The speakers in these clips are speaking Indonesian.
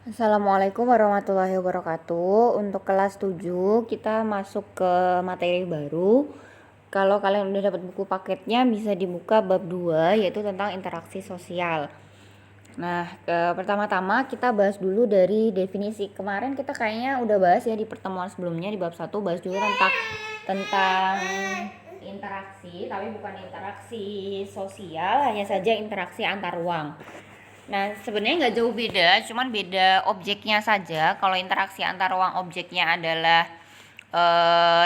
Assalamualaikum warahmatullahi wabarakatuh. Untuk kelas 7 kita masuk ke materi baru. Kalau kalian udah dapat buku paketnya bisa dibuka bab 2 yaitu tentang interaksi sosial. Nah, pertama-tama kita bahas dulu dari definisi. Kemarin kita kayaknya udah bahas ya di pertemuan sebelumnya di bab 1 bahas dulu tentang interaksi, tapi bukan interaksi sosial, hanya saja interaksi antar ruang. Nah, sebenarnya nggak jauh beda, cuman beda objeknya saja. Kalau interaksi antar ruang objeknya adalah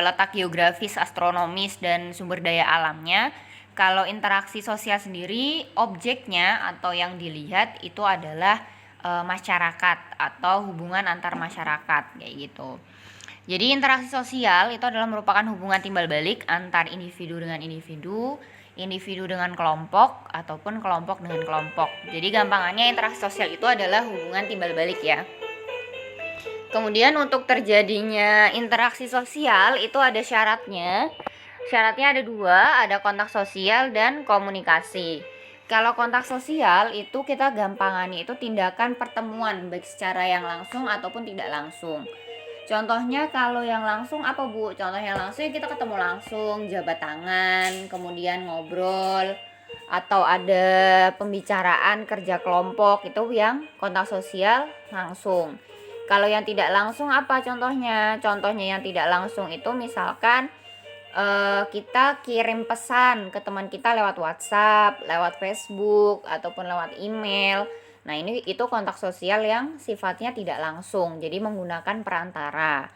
letak geografis, astronomis, dan sumber daya alamnya. Kalau interaksi sosial sendiri, objeknya atau yang dilihat itu adalah masyarakat atau hubungan antar masyarakat kayak gitu. Jadi interaksi sosial itu adalah merupakan hubungan timbal balik antar individu dengan individu, individu dengan kelompok, ataupun kelompok dengan kelompok. Jadi gampangannya interaksi sosial itu adalah hubungan timbal balik ya. Kemudian untuk terjadinya interaksi sosial itu ada syaratnya. Syaratnya ada dua, ada kontak sosial dan komunikasi. Kalau kontak sosial itu kita gampangannya itu tindakan pertemuan baik secara yang langsung ataupun tidak langsung. Contohnya kalau yang langsung apa Bu? Contoh yang langsung ya kita ketemu langsung, jabat tangan, kemudian ngobrol, atau ada pembicaraan kerja kelompok, itu yang kontak sosial langsung. Kalau yang tidak langsung apa contohnya? Contohnya yang tidak langsung itu misalkan kita kirim pesan ke teman kita lewat WhatsApp, lewat Facebook, ataupun lewat email. Nah, itu kontak sosial yang sifatnya tidak langsung, jadi menggunakan perantara.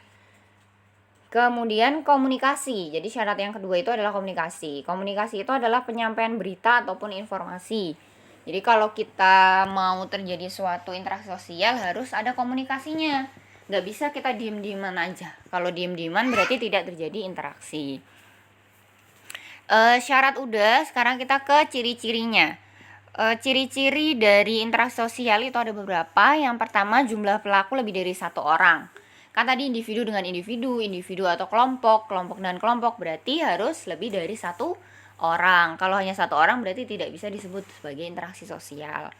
Kemudian komunikasi. Jadi syarat yang kedua itu adalah komunikasi. Komunikasi itu adalah penyampaian berita ataupun informasi. Jadi kalau kita mau terjadi suatu interaksi sosial harus ada komunikasinya. Nggak bisa kita diem-dieman aja. Kalau diem-dieman berarti tidak terjadi interaksi. Syarat udah, sekarang kita ke ciri-cirinya. Ciri-ciri dari interaksi sosial itu ada beberapa. Yang pertama, jumlah pelaku lebih dari satu orang. Kan tadi individu dengan individu, individu atau kelompok, kelompok dengan kelompok, berarti harus lebih dari satu orang. Kalau hanya satu orang berarti tidak bisa disebut sebagai interaksi sosial.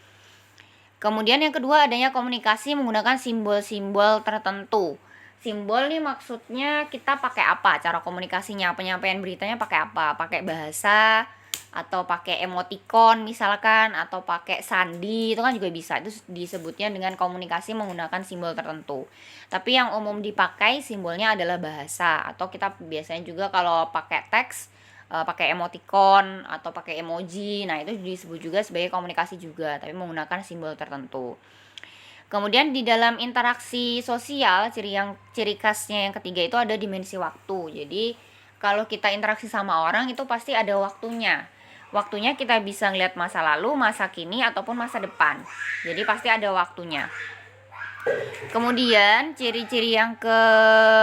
Kemudian yang kedua, adanya komunikasi menggunakan simbol-simbol tertentu. Simbol nih maksudnya kita pakai apa cara komunikasinya, penyampaian beritanya pakai apa, pakai bahasa atau pakai emoticon misalkan, atau pakai sandi, itu kan juga bisa. Itu disebutnya dengan komunikasi menggunakan simbol tertentu. Tapi yang umum dipakai simbolnya adalah bahasa, atau kita biasanya juga kalau pakai teks pakai emoticon atau pakai emoji. Nah, itu disebut juga sebagai komunikasi juga, tapi menggunakan simbol tertentu. Kemudian di dalam interaksi sosial, ciri khasnya yang ketiga itu ada dimensi waktu. Jadi kalau kita interaksi sama orang itu pasti ada waktunya. Waktunya kita bisa ngeliat masa lalu, masa kini, ataupun masa depan. Jadi pasti ada waktunya. Kemudian ciri-ciri yang keempat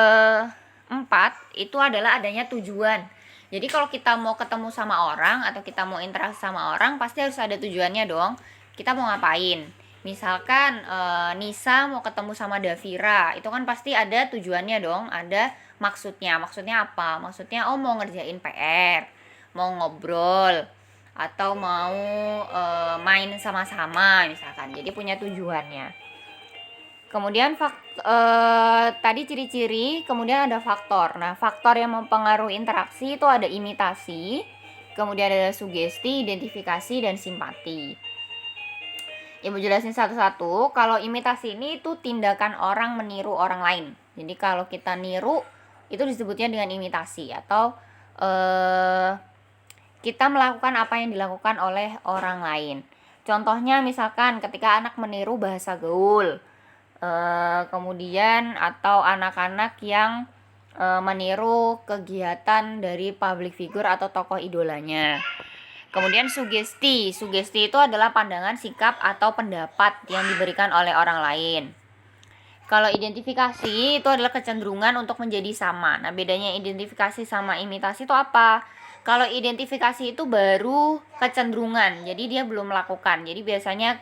itu adalah adanya tujuan. Jadi kalau kita mau ketemu sama orang atau kita mau interaksi sama orang pasti harus ada tujuannya dong. Kita mau ngapain? Misalkan Nisa mau ketemu sama Davira, itu kan pasti ada tujuannya dong, ada maksudnya. Maksudnya apa? Maksudnya mau ngerjain PR, mau ngobrol, atau mau main sama-sama misalkan. Jadi punya tujuannya. Kemudian tadi ciri-ciri, kemudian ada faktor. Nah, faktor yang mempengaruhi interaksi itu ada imitasi, kemudian ada sugesti, identifikasi, dan simpati. Ibu jelasin satu-satu. Kalau imitasi ini itu tindakan orang meniru orang lain. Jadi kalau kita niru itu disebutnya dengan imitasi, atau kita melakukan apa yang dilakukan oleh orang lain. Contohnya misalkan ketika anak meniru bahasa gaul. Kemudian atau anak-anak yang meniru kegiatan dari public figure atau tokoh idolanya. Kemudian sugesti itu adalah pandangan, sikap, atau pendapat yang diberikan oleh orang lain. Kalau identifikasi itu adalah kecenderungan untuk menjadi sama. Nah, bedanya identifikasi sama imitasi itu apa? Kalau identifikasi itu baru kecenderungan, jadi dia belum melakukan. Jadi biasanya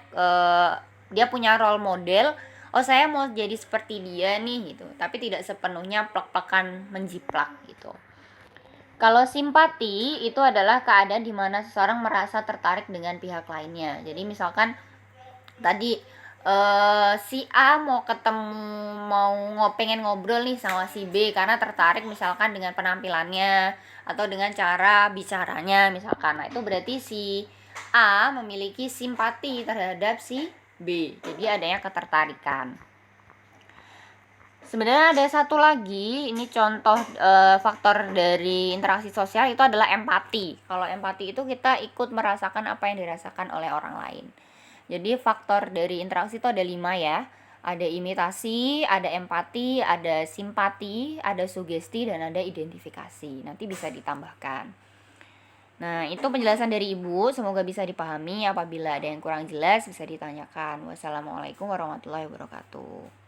dia punya role model, oh saya mau jadi seperti dia nih gitu, tapi tidak sepenuhnya plek-plekan menjiplak gitu. Kalau simpati itu adalah keadaan di mana seseorang merasa tertarik dengan pihak lainnya. Jadi misalkan tadi si A pengen ngobrol nih sama si B karena tertarik misalkan dengan penampilannya atau dengan cara bicaranya misalkan. Nah, itu berarti si A memiliki simpati terhadap si B. Jadi adanya ketertarikan. Sebenarnya ada satu lagi, ini contoh faktor dari interaksi sosial itu adalah empati. Kalau empati itu kita ikut merasakan apa yang dirasakan oleh orang lain. Jadi faktor dari interaksi itu ada 5 ya. Ada imitasi, ada empati, ada simpati, ada sugesti, dan ada identifikasi. Nanti bisa ditambahkan. Nah, itu penjelasan dari Ibu. Semoga bisa dipahami. Apabila ada yang kurang jelas bisa ditanyakan. Wassalamualaikum warahmatullahi wabarakatuh.